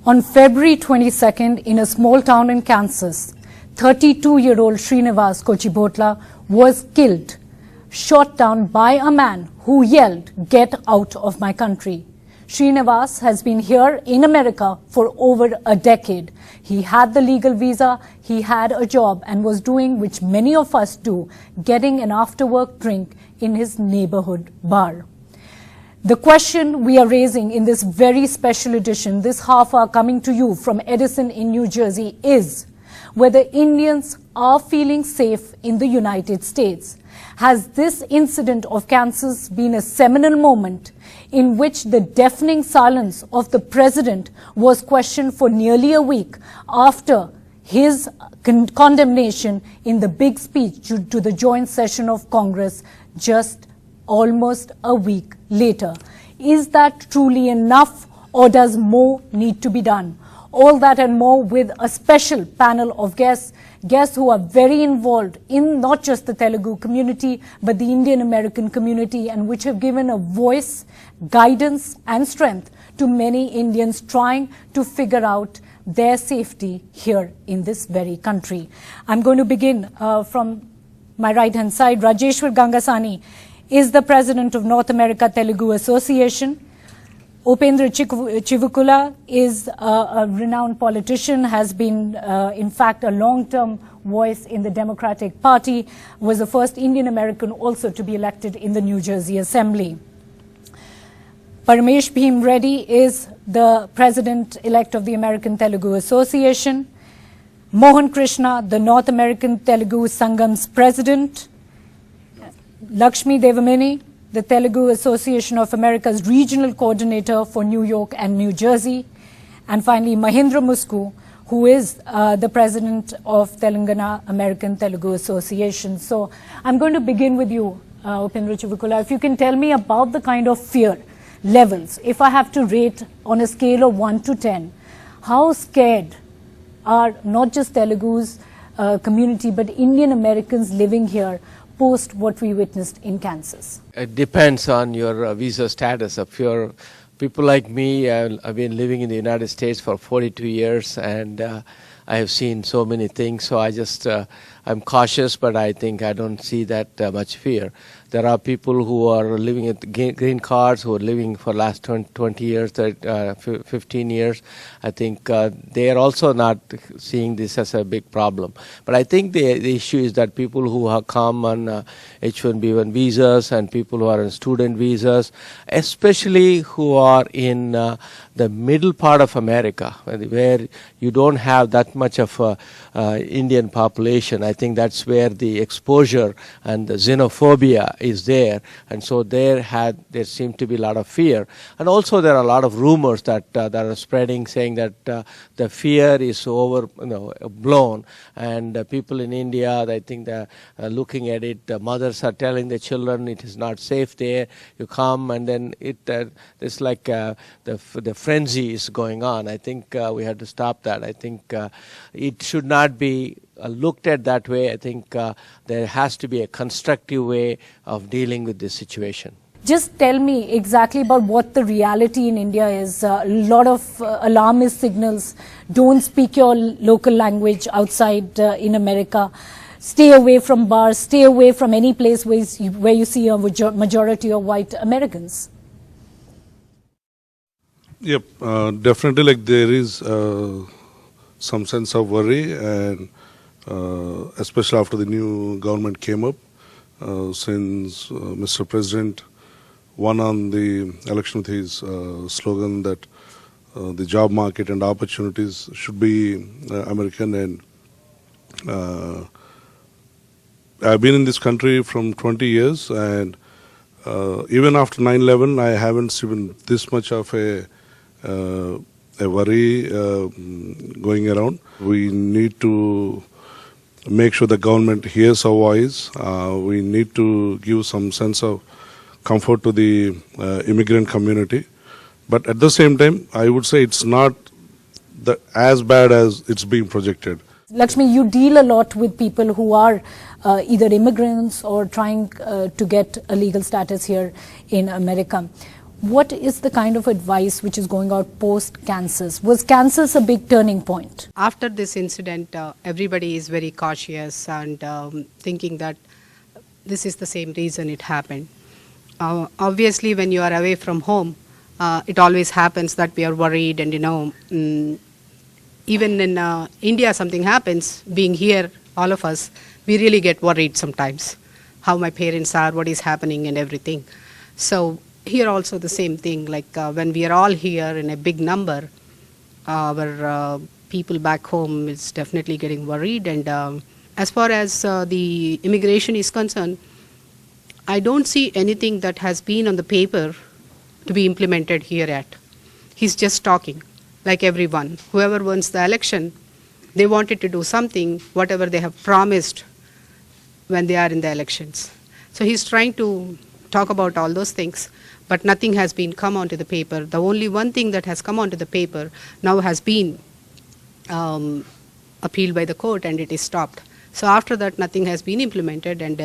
On February 22nd, in a small town in Kansas, 32-year-old Srinivas Kochibhotla was killed, shot down by a man who yelled, "Get out of my country." Srinivas has been here in America for over a decade. He had the legal visa, he had a job and was doing which many of us do, getting an after-work drink in his neighborhood bar. The question we are raising in this very special edition, this half hour coming to you from Edison in New Jersey, is whether Indians are feeling safe in the United States. Has this incident of Kansas been a seminal moment in which the deafening silence of the president was questioned for nearly a week after his condemnation in the big speech to the joint session of Congress just almost a week later? Is that truly enough, or does more need to be done? All that and more with a special panel of guests who are very involved in not just the Telugu community, but the Indian American community, and which have given a voice, guidance and strength to many Indians trying to figure out their safety here in this very country. I'm going to begin from my right-hand side. Rajeshwar Gangasani is the president of North America Telugu Association. Upendra Chivukula is a renowned politician, has been in fact a long-term voice in the Democratic Party, was the first Indian American also to be elected in the New Jersey Assembly. Paramesh Bhim Reddy is the president-elect of the American Telugu Association. Mohan Krishna, the North American Telugu Sangam's president. Lakshmi Devamini, the Telugu Association of America's regional coordinator for New York and New Jersey. And finally, Mahindra Musku, who is the president of Telangana American Telugu Association. So I'm going to begin with you, Upendra Chivukula. If you can tell me about the kind of fear levels, if I have to rate on a scale of 1 to 10, how scared are not just Telugu's community, but Indian Americans living here post what we witnessed in Kansas? It depends on your visa status. If you're people like me, I've been living in the United States for 42 years, and I have seen so many things. So I'm cautious, but I think I don't see that much fear. There are people who are living at green cards, who are living for last 20 years, 15 years. I think they are also not seeing this as a big problem. But I think the issue is that people who have come on H-1B1 visas and people who are on student visas, especially who are in the middle part of America, where you don't have that much of Indian population. I think that's where the exposure and the xenophobia is there, and so there seemed to be a lot of fear, and also there are a lot of rumors that are spreading, saying that the fear is blown, and people in India, I think they're looking at it. The mothers are telling the children it is not safe there. You come, and then it's like the frenzy is going on. I think we have to stop that. I think it should not be looked at that way. I think there has to be a constructive way of dealing with this situation. Just tell me exactly about what the reality in India is. A lot of alarmist signals. Don't speak your local language outside in America. Stay away from bars. Stay away from any place where you see a majority of white Americans. Yep, definitely. Like there is some sense of worry, and especially after the new government came up, since Mr. President won on the election with his slogan that the job market and opportunities should be American. And I've been in this country from 20 years, and even after 9/11, I haven't seen this much of a worry going around. We need to make sure the government hears our voice. We need to give some sense of comfort to the immigrant community. But at the same time, I would say it's not as bad as it's being projected. Lakshmi, you deal a lot with people who are either immigrants or trying to get a legal status here in America. What is the kind of advice which is going out post-Kansas? Was Kansas a big turning point? After this incident, everybody is very cautious and thinking that this is the same reason it happened. Obviously, when you are away from home, it always happens that we are worried, and even in India something happens, being here, all of us, we really get worried sometimes, how my parents are, what is happening and everything. So here also the same thing, like when we are all here in a big number, our people back home is definitely getting worried. And as far as the immigration is concerned, I don't see anything that has been on the paper to be implemented here yet. He's just talking, like everyone. Whoever wins the election, they wanted to do something, whatever they have promised when they are in the elections. So he's trying to talk about all those things, but nothing has been come onto the paper. The only one thing that has come onto the paper now has been appealed by the court, and it is stopped. So after that, nothing has been implemented, and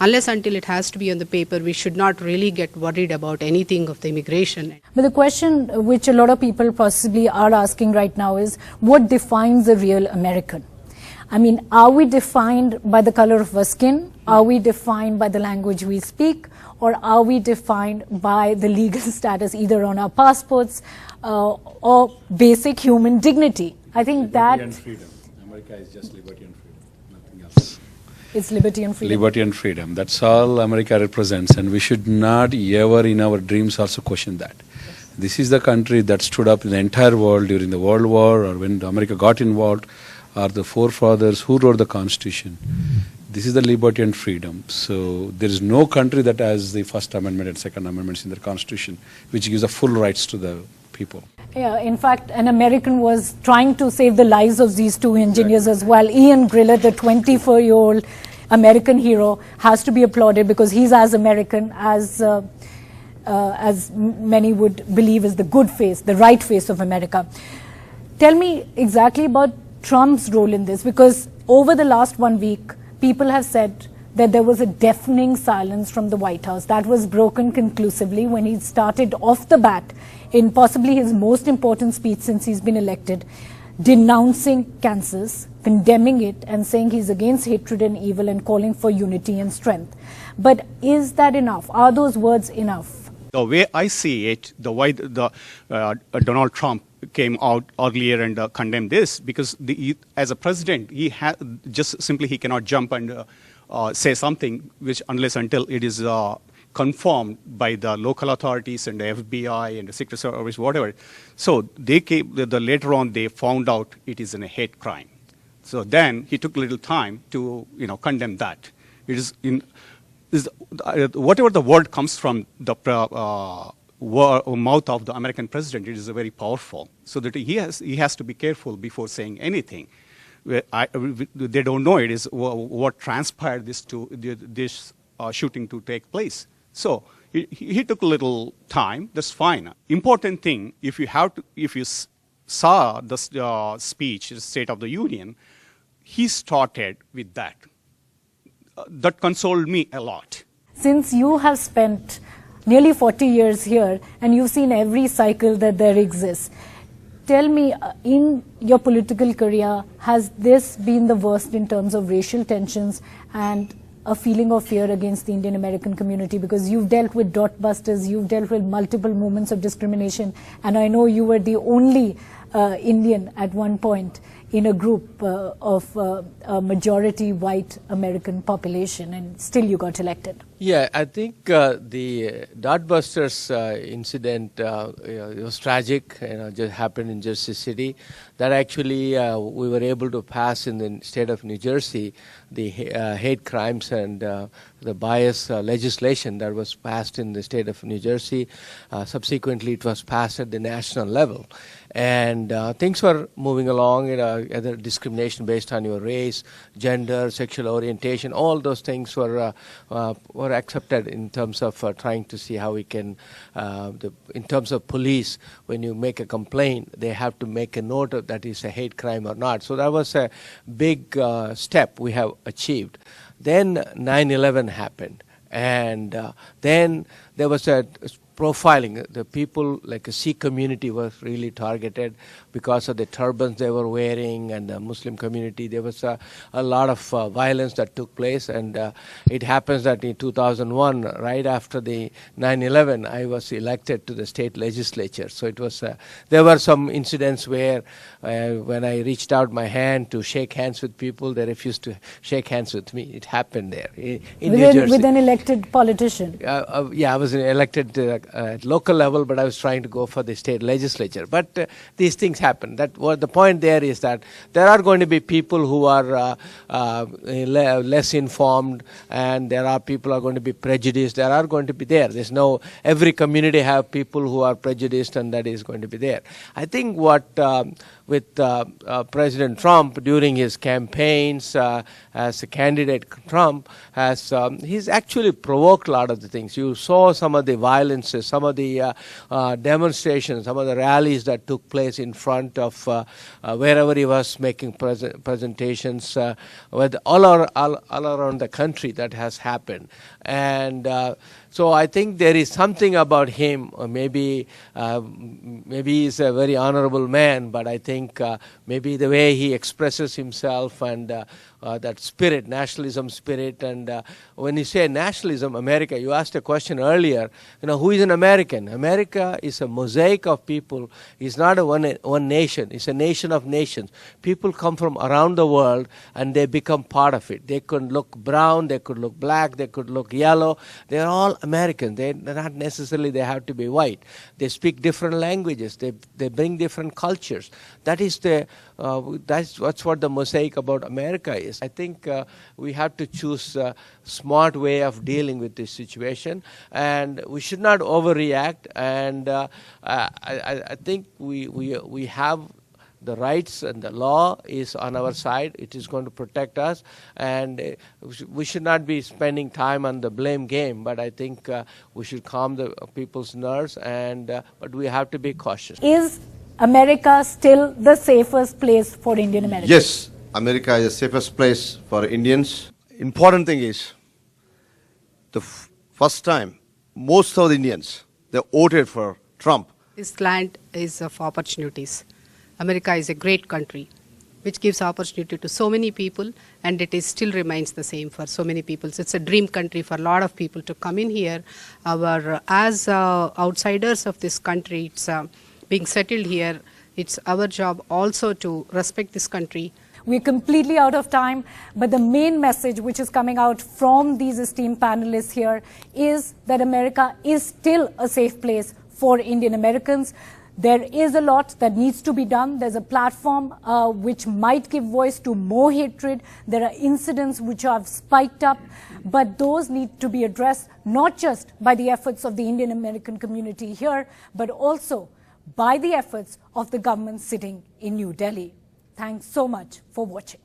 unless until it has to be on the paper, we should not really get worried about anything of the immigration. But the question which a lot of people possibly are asking right now is, what defines a real American? I mean, are we defined by the color of our skin? Are we defined by the language we speak? Or are we defined by the legal status either on our passports or basic human dignity? I think liberty and freedom. America is just liberty and freedom, nothing else. It's liberty and freedom. Liberty and freedom. That's all America represents, and we should not ever in our dreams also question that. This is the country that stood up in the entire world during the World War, or when America got involved, are the forefathers who wrote the Constitution. This is the liberty and freedom. So there is no country that has the First Amendment and Second Amendments in their Constitution, which gives the full rights to the people. Yeah, in fact, an American was trying to save the lives of these two engineers as well. Ian Griller, the 24-year-old American hero, has to be applauded because he's as American as many would believe is the good face, the right face of America. Tell me exactly about Trump's role in this, because over the last 1 week, people have said that there was a deafening silence from the White House. That was broken conclusively when he started off the bat in possibly his most important speech since he's been elected, denouncing Kansas, condemning it and saying he's against hatred and evil and calling for unity and strength. But is that enough? Are those words enough? The way I see it, Donald Trump came out earlier and condemned this because as a president, he cannot jump and say something which unless until it is confirmed by the local authorities and the FBI and the Secret Service, whatever. So they came, later on they found out it is a hate crime. So then he took a little time to condemn that. It is whatever the word comes from the mouth of the American president, it is very powerful. So that he has to be careful before saying anything. They don't know it is what transpired this shooting to take place. So he took a little time. That's fine. Important thing, if you saw the speech, the State of the Union, he started with that. That consoled me a lot. Since you have spent nearly 40 years here and you've seen every cycle that there exists, tell me, in your political career, has this been the worst in terms of racial tensions and a feeling of fear against the Indian American community? Because you've dealt with dot busters, you've dealt with multiple moments of discrimination, and I know you were the only Indian at one point in a group of a majority white American population, and still you got elected. Yeah, I think the Dotbusters incident it was tragic. Just happened in Jersey City. That actually we were able to pass in the state of New Jersey the hate crimes and the bias legislation that was passed in the state of New Jersey. Subsequently, it was passed at the national level, and things were moving along. Either discrimination based on your race, gender, sexual orientation, all those things were accepted in terms of trying to see how we can, in terms of police, when you make a complaint, they have to make a note of that is a hate crime or not. So that was a big step we have achieved. Then 9/11 happened, and then there was a profiling. The people, like a Sikh community, was really targeted because of the turbans they were wearing, and the Muslim community. There was a lot of violence that took place, and it happens that in 2001, right after the 9/11, I was elected to the state legislature. So it was there were some incidents where when I reached out my hand to shake hands with people, they refused to shake hands with me. It happened there in New Jersey. With an elected politician. Yeah, I was elected at local level, but I was trying to go for the state legislature. But these things happen. The point there is that there are going to be people who are less informed, and there are people who are going to be prejudiced. There are going to be there. There's no, every community have people who are prejudiced, and that is going to be there. I think what with President Trump during his campaigns as a candidate, Trump has he's actually provoked a lot of the things. You saw some of the violences, some of the demonstrations, some of the rallies that took place in front of wherever he was making presentations with all around the country. That has happened. And so I think there is something about him, or maybe he's a very honorable man, but I think maybe the way he expresses himself and that spirit, nationalism spirit. And when you say nationalism, America, you asked a question earlier, who is an American? America is a mosaic of people. It's not a one nation. It's a nation of nations. People come from around the world and they become part of it. They could look brown, they could look black, they could look yellow. They're all Americans. They're not necessarily they have to be white. They speak different languages. They bring different cultures. That is that's what the mosaic about America is. I think we have to choose a smart way of dealing with this situation, and we should not overreact. And I think we have the rights, and the law is on our side. It is going to protect us, and we should not be spending time on the blame game. But I think we should calm the people's nerves, but we have to be cautious. Is America still the safest place for Indian Americans? Yes, America is the safest place for Indians. Important thing is, the first time, most of the Indians, they voted for Trump. This land is of opportunities. America is a great country which gives opportunity to so many people, and it still remains the same for so many people. So it's a dream country for a lot of people to come in here. As outsiders of this country, it's being settled here. It's our job also to respect this country. We're completely out of time, but the main message which is coming out from these esteemed panelists here is that America is still a safe place for Indian Americans. There is a lot that needs to be done. There's a platform which might give voice to more hatred. There are incidents which have spiked up, but those need to be addressed not just by the efforts of the Indian American community here, but also by the efforts of the government sitting in New Delhi. Thanks so much for watching.